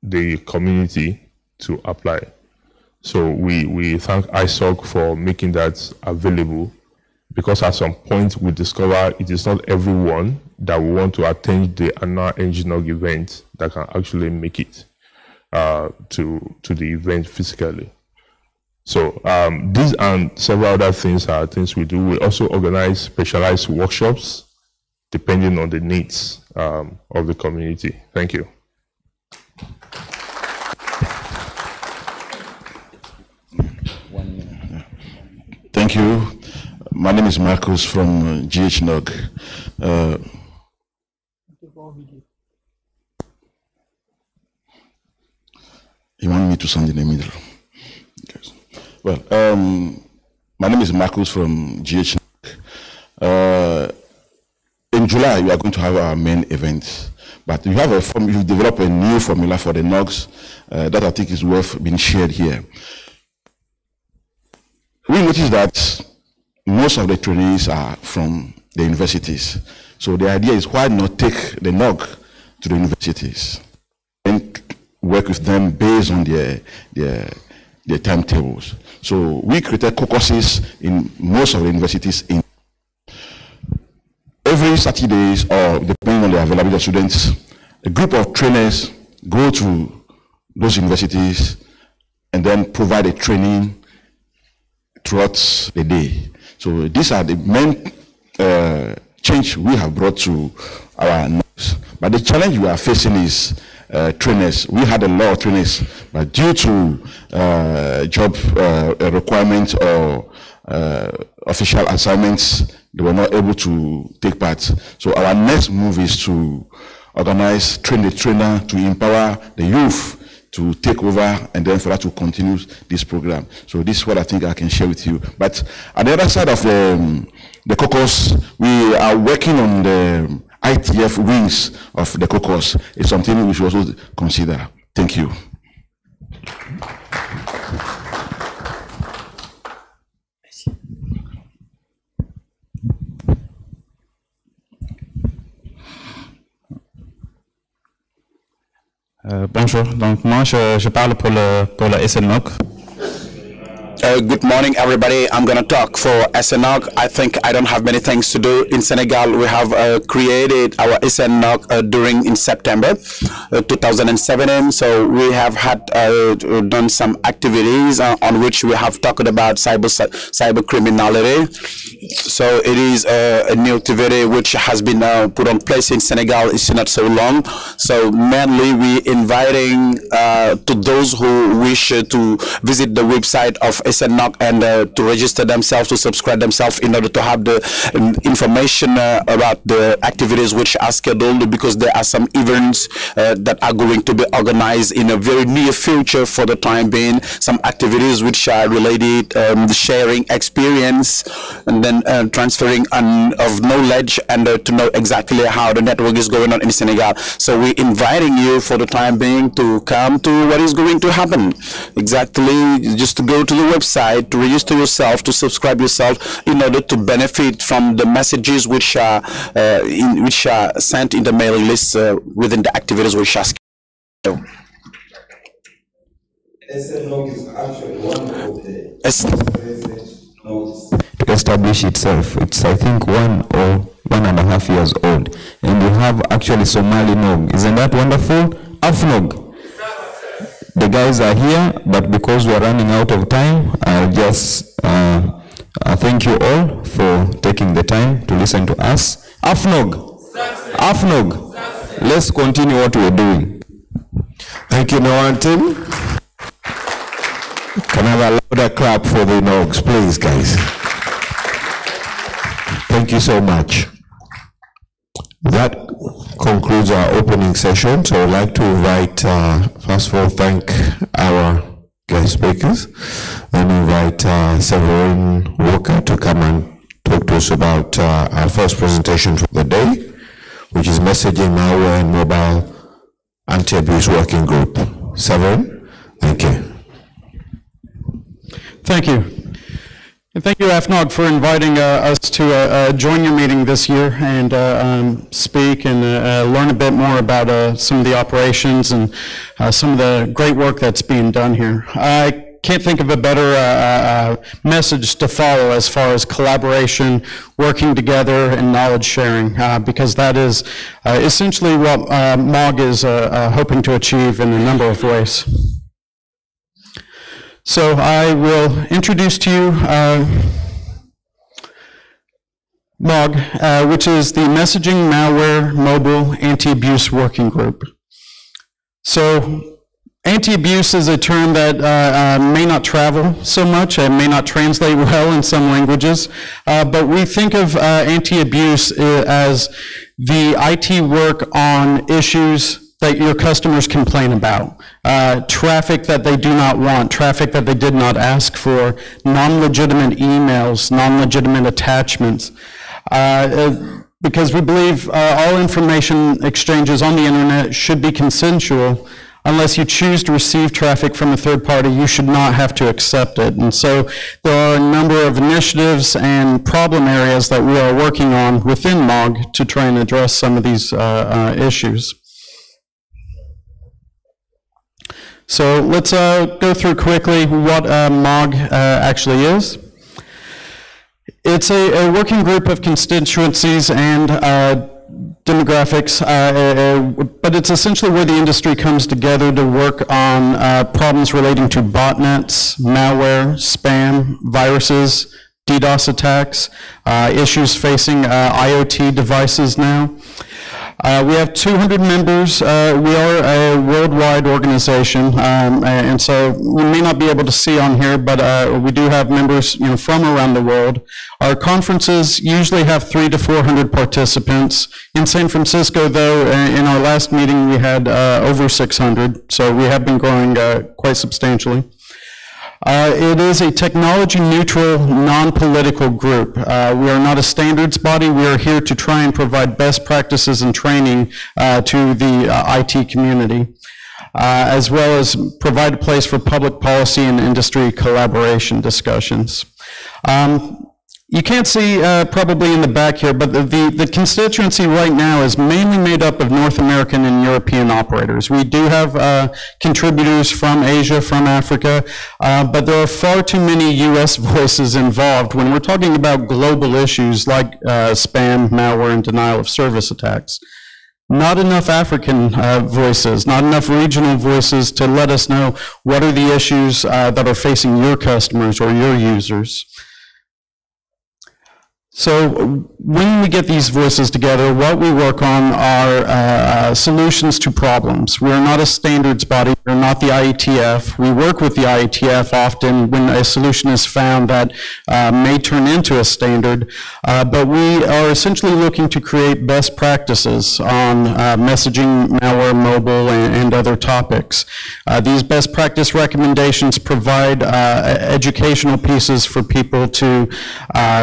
the community to apply. So we thank ISOC for making that available, because at some point we discover it is not everyone that will want to attend the annual NGNOG event that can actually make it to the event physically. So these and several other things are things we do. We also organize specialized workshops depending on the needs of the community. Thank you. Thank you. My name is Marcus from GHNOG. You want me to stand in the middle? Yes. Well, my name is Marcus from GHNOG. In July, we are going to have our main event, but you have you develop a new formula for the NOGs that I think is worth being shared here. We noticed that most of the trainees are from the universities. So the idea is, why not take the NOG to the universities and work with them based on their timetables. So we created caucuses in most of the universities. In every Saturdays, or depending on the availability of students, a group of trainers go to those universities and then provide a training throughout the day. So these are the main change we have brought to our NOGs. But the challenge we are facing is trainers. We had a lot of trainers, but due to job requirements or official assignments, they were not able to take part. So our next move is to organize, train the trainer to empower the youth to take over, and then for that to continue this program. So this is what I think I can share with you. But at the other side of the caucus, we are working on the ITF wings of the caucus. It's something we should also consider. Thank you. Bonjour, donc moi je parle pour le SNOG. Good morning, everybody. I'm going to talk for SNOG. I think I don't have many things to do. In Senegal, we have created our SNOG in September 2017. So we have had done some activities on which we have talked about cyber criminality. So it is a new activity which has been put on place in Senegal. It's not so long. So mainly we inviting to those who wish to visit the website of SNOG and to register themselves, to subscribe themselves in order to have the information about the activities which are scheduled, because there are some events that are going to be organized in a very near future for the time being, some activities which are related sharing experience and then transferring of knowledge and to know exactly how the network is going on in Senegal. So we're inviting you for the time being to come to what is going to happen. Exactly, just to go to the website, to register yourself, to subscribe yourself in order to benefit from the messages which are sent in the mailing list within the activities which are scheduled. SNOG is actually one of the To establish itself, it's I think 1 or 1.5 years old, and you have actually Somali NOG. Isn't that wonderful? AFNOG. The guys are here, but because we're running out of time, I'll just thank you all for taking the time to listen to us. AFNOG. AFNOG. Let's continue what we're doing. Thank you, Noah and Tim. Can I have a louder clap for the NOGs, please, guys? Thank you so much. That concludes our opening session. So I'd like to invite, first of all, thank our guest speakers, and invite Severin Walker to come and talk to us about our first presentation for the day, which is Messaging, Malware, and Mobile Anti-Abuse Working Group. Severin, thank you. Thank you. And thank you, AFNOG, for inviting us to join your meeting this year and speak and learn a bit more about some of the operations and some of the great work that's being done here. I can't think of a better message to follow as far as collaboration, working together, and knowledge sharing, because that is essentially what MOG is hoping to achieve in a number of ways. So I will introduce to you MOG, which is the Messaging, Malware, Mobile Anti-Abuse Working Group. So anti-abuse is a term that may not travel so much and may not translate well in some languages, but we think of anti-abuse as the IT work on issues that your customers complain about. Traffic that they do not want, traffic that they did not ask for, non-legitimate emails, non-legitimate attachments. Because we believe all information exchanges on the internet should be consensual. Unless you choose to receive traffic from a third party, you should not have to accept it. And so there are a number of initiatives and problem areas that we are working on within MOG to try and address some of these issues. So let's go through quickly what MOG actually is. It's a working group of constituencies and demographics, but it's essentially where the industry comes together to work on problems relating to botnets, malware, spam, viruses, DDoS attacks, issues facing IoT devices now. We have 200 members. We are a worldwide organization, and so we may not be able to see on here, but we do have members, from around the world. Our conferences usually have 300 to 400 participants. In San Francisco, though, in our last meeting, we had over 600, so we have been growing quite substantially. It is a technology-neutral, non-political group. We are not a standards body. We are here to try and provide best practices and training to the IT community, as well as provide a place for public policy and industry collaboration discussions. You can't see probably in the back here, but the constituency right now is mainly made up of North American and European operators. We do have contributors from Asia, from Africa, but there are far too many US voices involved when we're talking about global issues like spam, malware, and denial of service attacks. Not enough African voices, not enough regional voices to let us know what are the issues that are facing your customers or your users. So when we get these voices together, what we work on are solutions to problems. We're not a standards body. We're not the IETF. We work with the IETF often when a solution is found that may turn into a standard, but we are essentially looking to create best practices on messaging, malware, mobile, and other topics. These best practice recommendations provide educational pieces for people to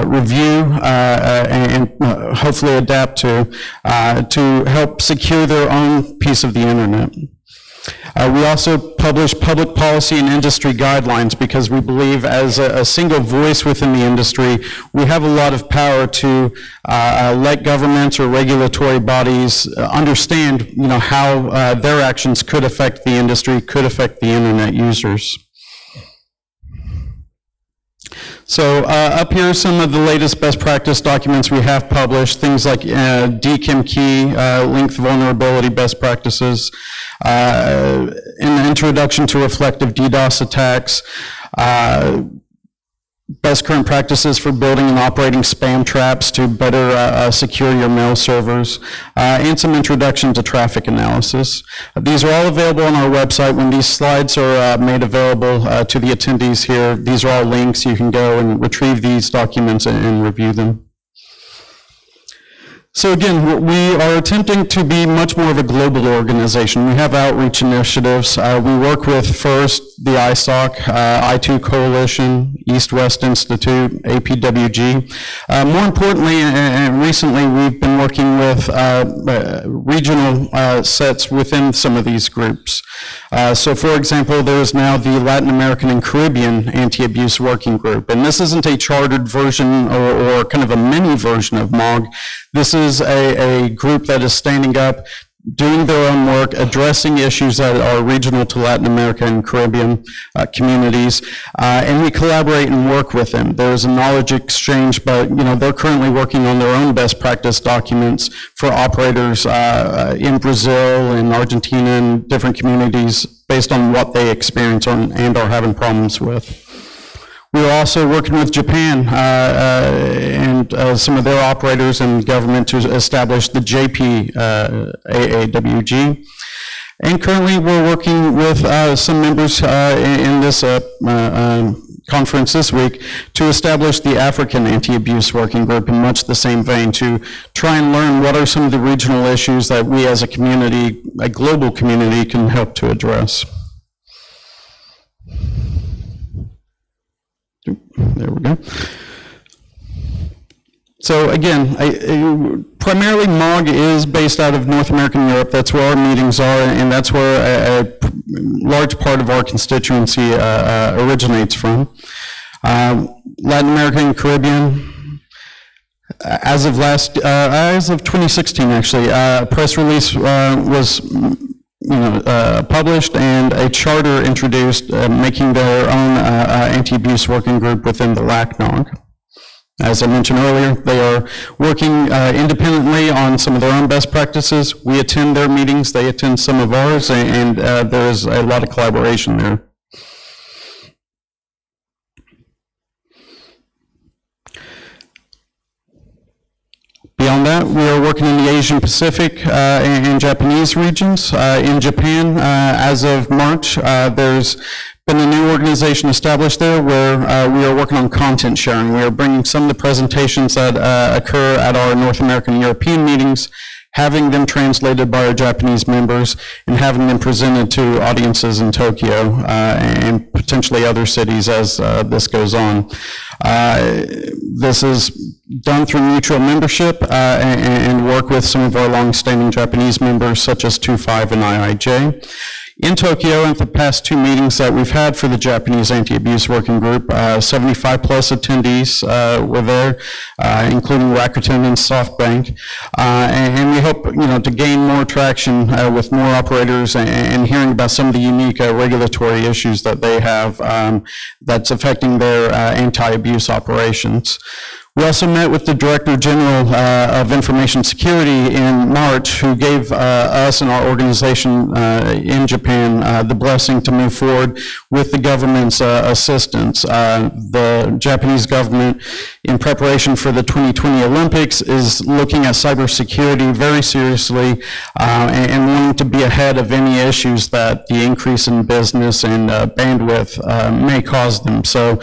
review and hopefully adapt to help secure their own piece of the internet. We also publish public policy and industry guidelines because we believe as a single voice within the industry, we have a lot of power to let governments or regulatory bodies understand how their actions could affect the industry, could affect the internet users. So up here are some of the latest best practice documents we have published, things like DKIM key, length vulnerability best practices, an introduction to reflective DDoS attacks, best current practices for building and operating spam traps to better secure your mail servers, and some introduction to traffic analysis. These are all available on our website. When these slides are made available to the attendees here, these are all links. You can go and retrieve these documents and review them. So again, we are attempting to be much more of a global organization. We have outreach initiatives. We work with first the ISOC, I2 Coalition, East-West Institute, APWG. More importantly, and recently, we've been working with regional sets within some of these groups. So for example, there is now the Latin American and Caribbean Anti-Abuse Working Group. And this isn't a chartered version or kind of a mini version of MOG. This is a group that is standing up, doing their own work, addressing issues that are regional to Latin America and Caribbean communities, and we collaborate and work with them. There's a knowledge exchange, but they're currently working on their own best practice documents for operators in Brazil and Argentina and different communities based on what they experience and are having problems with. We're also working with Japan and some of their operators and government to establish the JP AAWG. And currently we're working with some members in this conference this week to establish the African Anti-Abuse Working Group in much the same vein, to try and learn what are some of the regional issues that we as a community, a global community, can help to address. There we go. So again, primarily MOG is based out of North America and Europe. That's where our meetings are, and that's where a large part of our constituency originates from. Latin America and Caribbean, as of 2016 actually, a press release was published and a charter introduced making their own anti-abuse working group within the LACNOG. As I mentioned earlier, they are working independently on some of their own best practices. We attend their meetings, they attend some of ours, and there is a lot of collaboration there. Beyond that, we are working in the Asian Pacific and Japanese regions. In Japan, as of March, there's been a new organization established there where we are working on content sharing. We are bringing some of the presentations that occur at our North American and European meetings, having them translated by our Japanese members, and having them presented to audiences in Tokyo and potentially other cities as this goes on. This is done through mutual membership and work with some of our long-standing Japanese members such as 2.5 and IIJ. In Tokyo, at the past two meetings that we've had for the Japanese Anti-Abuse Working Group, 75 plus attendees were there, including Rakuten and SoftBank. And we hope, to gain more traction with more operators and hearing about some of the unique regulatory issues that they have that's affecting their anti-abuse operations. We also met with the Director General of Information Security in March, who gave us and our organization in Japan the blessing to move forward with the government's assistance. The Japanese government, in preparation for the 2020 Olympics, is looking at cybersecurity very seriously and wanting to be ahead of any issues that the increase in business and bandwidth may cause them. So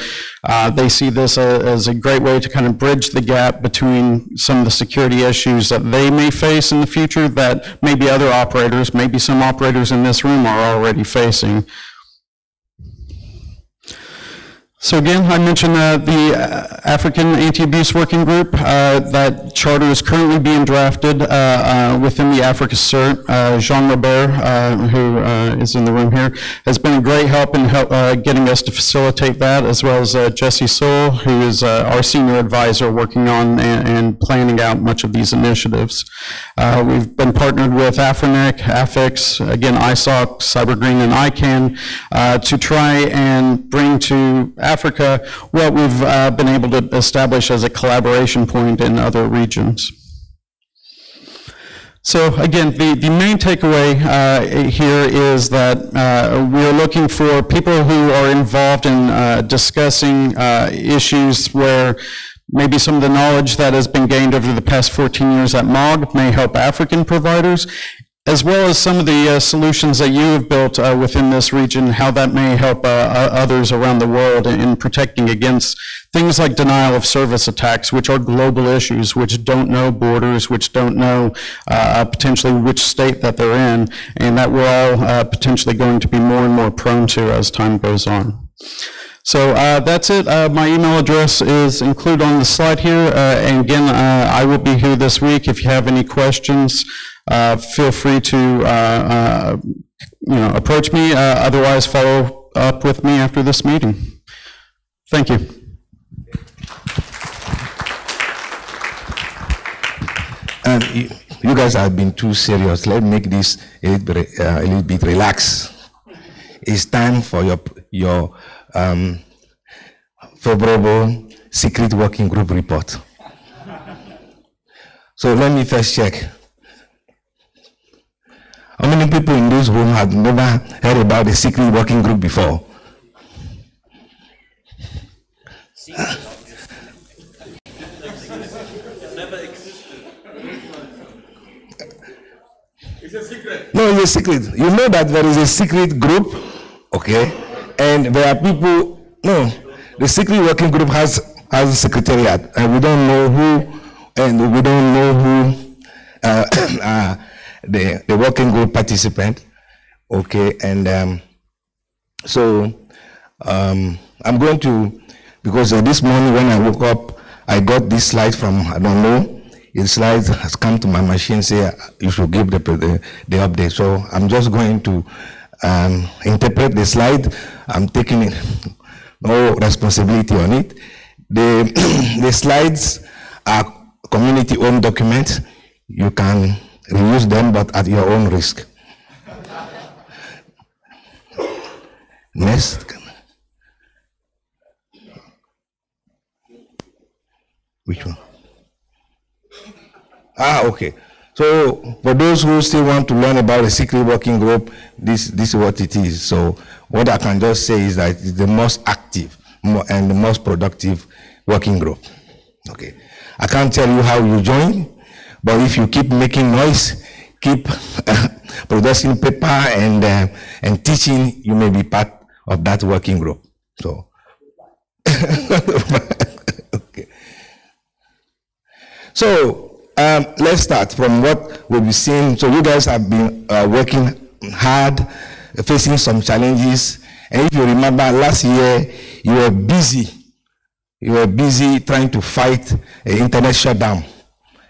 they see this as a great way to kind of bridge the gap between some of the security issues that they may face in the future that maybe other operators, maybe some operators in this room are already facing. So again, I mentioned the African Anti-Abuse Working Group. That charter is currently being drafted within the Africa CERT. Jean Robert, who is in the room here, has been a great help in getting us to facilitate that, as well as Jesse Soul, who is our senior advisor working on and planning out much of these initiatives. We've been partnered with Afrinic, AFIX, again, ISOC, CyberGreen, and ICANN to try and bring to Africa what we've been able to establish as a collaboration point in other regions. So again, the main takeaway here is that we're looking for people who are involved in discussing issues where maybe some of the knowledge that has been gained over the past 14 years at MOG may help African providers, as well as some of the solutions that you have built within this region, how that may help others around the world in protecting against things like denial of service attacks, which are global issues, which don't know borders, which don't know potentially which state that they're in, and that we're all potentially going to be more and more prone to as time goes on. So that's it. My email address is included on the slide here. And again, I will be here this week. If you have any questions, feel free to approach me. Otherwise, follow up with me after this meeting. Thank you. You guys have been too serious. Let's make this a little bit relaxed. It's time for your favorable secret working group report. So let me first check. How many people in this room have never heard about the secret working group before? It's a secret. No, it's a secret. You know that there is a secret group, okay? And there are people, no, the secret working group has a secretariat, and we don't know who, and we don't know who the working group participant, okay? And so I'm going to, because this morning when I woke up, I got this slide from, I don't know, the slide has come to my machine, say you should give the update. So I'm just going to interpret the slide. I'm taking no responsibility on it. The slides are community-owned documents. You can reuse them, but at your own risk. Next. Which one? Okay. So for those who still want to learn about the secret working group, this is what it is. So what I can just say is that it's the most active and the most productive working group. Okay. I can't tell you how you join, but if you keep making noise, keep producing paper and teaching, you may be part of that working group. So okay. So let's start from what we've been seeing. So you guys have been working hard, facing some challenges. And if you remember last year, you were busy. You were busy trying to fight an internet shutdown.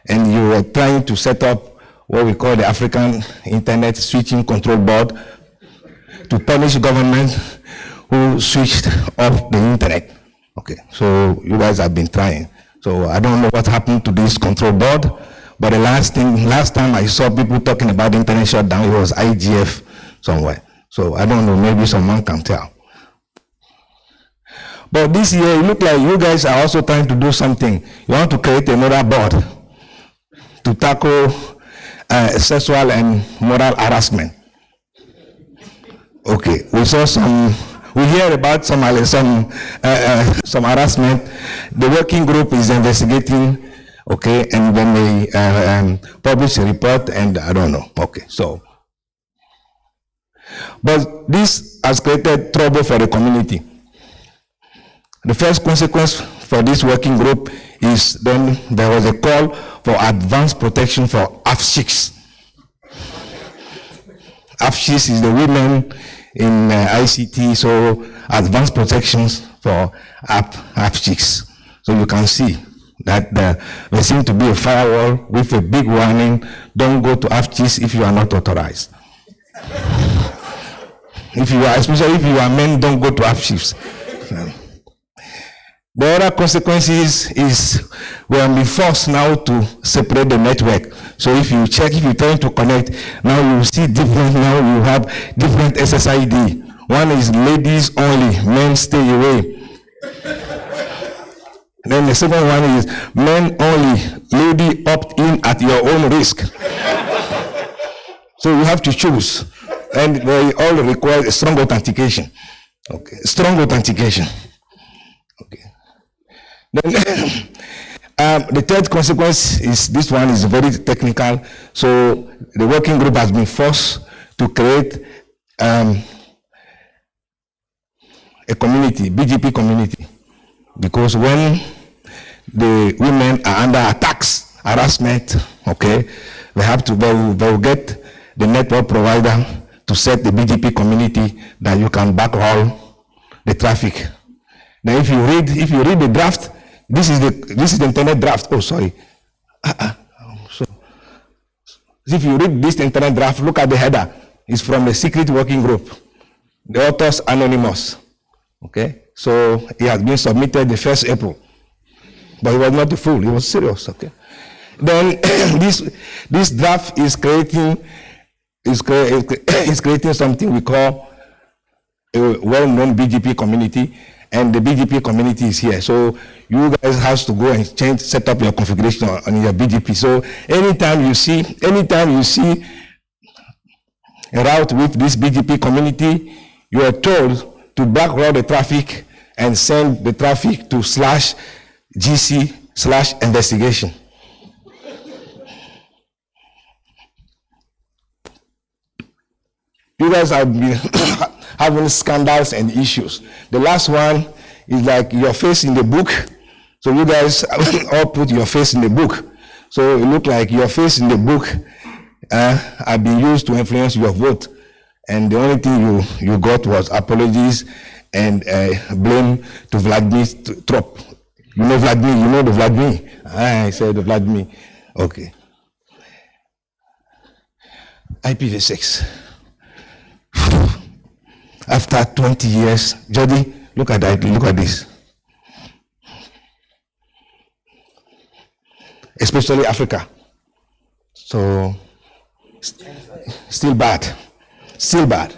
And you were trying to set up what we call the African Internet Switching Control Board to punish government who switched off the internet. Okay, so you guys have been trying. So I don't know what happened to this control board, but the last time I saw people talking about the internet shutdown, it was IGF somewhere. So I don't know, maybe someone can tell. But this year, it looked like you guys are also trying to do something. You want to create another board to tackle sexual and moral harassment. Okay, we saw some. We hear about some harassment. The working group is investigating, okay, and then they publish a report, and I don't know. Okay, so. But this has created trouble for the community. The first consequence for this working group is then there was a call for advanced protection for AFCHICs. AFCHICs is the women in ICT, so advanced protections for AFCHICs. So you can see that there seems to be a firewall with a big warning: don't go to AFCHICs if you are not authorized. Especially if you are men, don't go to AFCHICs. The other consequences is we are being forced now to separate the network. So if you check, if you're trying to connect, now you see different, now you have different SSID. One is ladies only, men stay away. Then the second one is men only, lady opt in at your own risk. So you have to choose. And they all require a strong authentication. Okay, strong authentication. Okay. Then The third consequence is, this one is very technical. So the working group has been forced to create a community, BGP community, because when the women are under attacks, harassment, okay, they'll get the network provider to set the BGP community that you can backhaul the traffic. Now, if you read the draft, this is the internet draft. Oh, sorry. So, if you read this internet draft, look at the header. It's from the secret working group. The author's anonymous. Okay, so it has been submitted the 1st April, but it was not the full. It was serious. Okay. Then this draft is creating something we call a well-known BGP community. And the BGP community is here. So you guys have to go and set up your configuration on your BGP. So anytime you see a route with this BGP community, you are told to backroute the traffic and send the traffic to /GC/investigation. You guys have been having scandals and issues. The last one is like your face in the book. So you guys all put your face in the book. So it looked like your face in the book have been used to influence your vote. And the only thing you got was apologies and blame to Vladimir Trop. You know Vladimir, you know the Vladimir. I said the Vladimir. Okay. IPv6. After 20 years, Jody, look at that, look at this. Especially Africa. So, still bad. Still bad.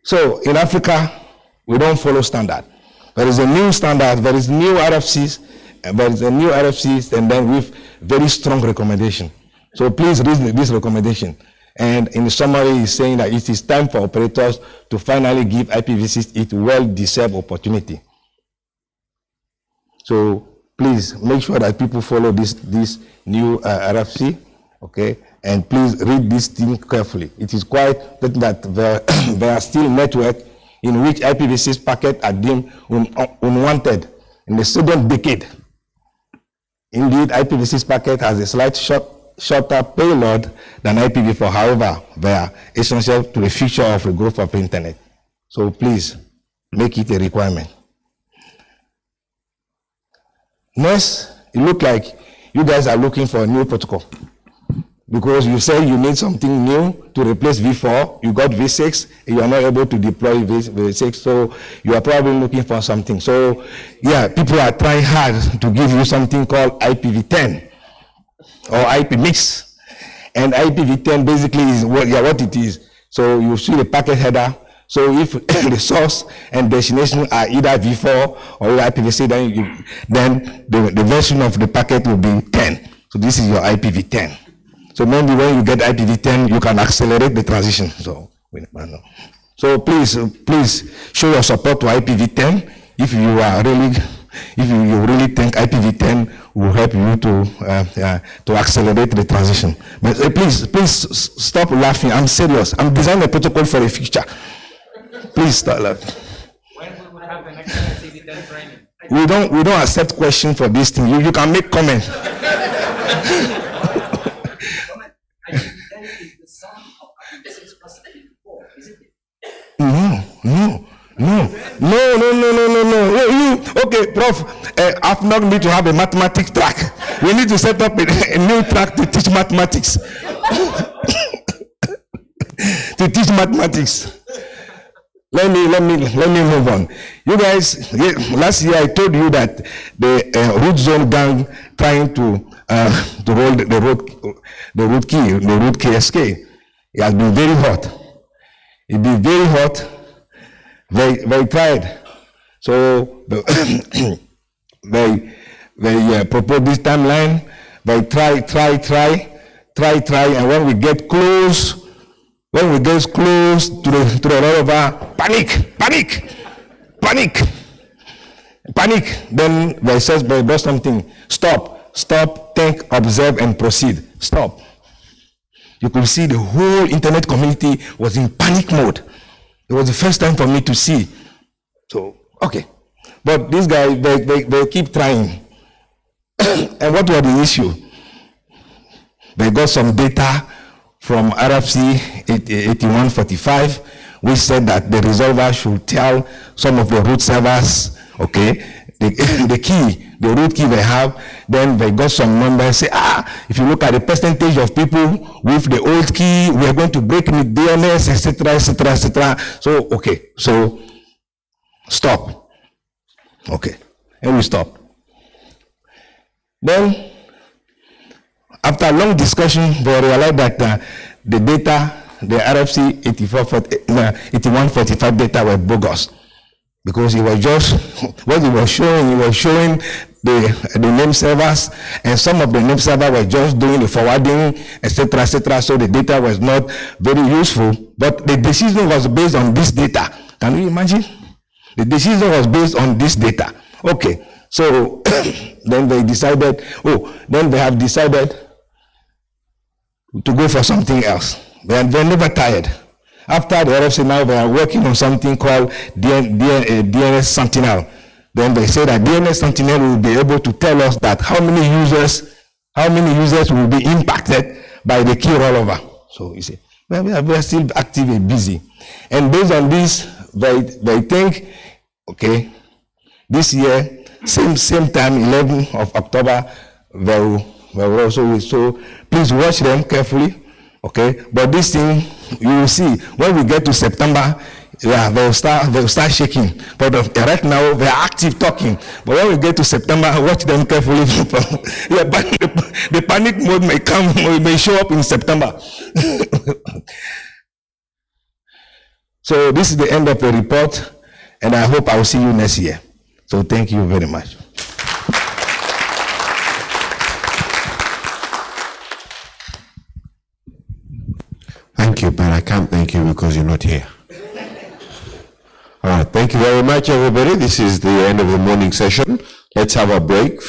So, in Africa, we don't follow standard. There is a new standard, there is new RFCs, and then with very strong recommendation. So please read this recommendation. And in the summary, he's saying that it is time for operators to finally give IPv6 its well-deserved opportunity. So please make sure that people follow this new RFC, okay? And please read this thing carefully. It is quite that there are still networks in which IPv6 packets are deemed unwanted in the 7th decade. Indeed, IPv6 packet has a slight shorter payload than IPv4. However, they are essential to the future of the growth of the internet. So please make it a requirement. Next, it looks like you guys are looking for a new protocol because you say you need something new to replace V4. You got V6, and you are not able to deploy V6, so you are probably looking for something. So yeah, people are trying hard to give you something called IPv10. Or IP mix, and IPv10 basically is what it is. So you see the packet header. So if the source and destination are either V4 or IPv6, then the version of the packet will be 10. So this is your IPv10. So maybe when you get IPv10, you can accelerate the transition. So please show your support to IPv10 if you really think IPv10 will help you to accelerate the transition. But please stop laughing. I'm serious. I'm designing a protocol for the future. Please stop laughing. When will we have the next IPv10 training? We don't accept questions for this thing. You can make comments. No. Okay, Prof. I've not need to have a mathematics track. We need to set up a new track to teach mathematics. To teach mathematics. Let me move on. You guys, last year I told you that the root zone gang trying to roll the root KSK. It has been very hot. It's been very hot. They tried. So they proposed this timeline. They try, and when we get close to the rollover, panic. panic. Then they says, they do something. Stop, think, observe, and proceed. Stop. You could see the whole internet community was in panic mode. It was the first time for me to see. So, okay. But these guys, they keep trying. And what was the issue? They got some data from RFC 8145, which said that the resolver should tell some of the root servers, okay, the key, the root key they have. Then they got some numbers, say, if you look at the percentage of people with the old key, we're going to break the DNS, etc., etc., etc. So, okay, so stop. Okay, and we stop. Then, after a long discussion, they realized that the data, the RFC 8145 data were bogus. Because it was just, what it was showing the name servers, and some of the name servers were just doing the forwarding, etc., etc., so the data was not very useful. But the decision was based on this data. Can you imagine? The decision was based on this data. Okay, so then they decided, then they have decided to go for something else. They're never tired. After the RFC, now they are working on something called DNS Sentinel. Then they say that DNS Sentinel will be able to tell us that how many users will be impacted by the key rollover. So you see, we are still active and busy. And based on this, they think, okay, this year, same time, 11th of October, they will also, so please watch them carefully, okay? But this thing, you will see, when we get to September, yeah, they'll start shaking. But right now, they're active talking. But when we get to September, watch them carefully. Yeah, but the panic mode may show up in September. So this is the end of the report, and I hope I will see you next year. So thank you very much. Thank you, but I can't thank you because you're not here. All right, thank you very much, everybody. This is the end of the morning session. Let's have a break.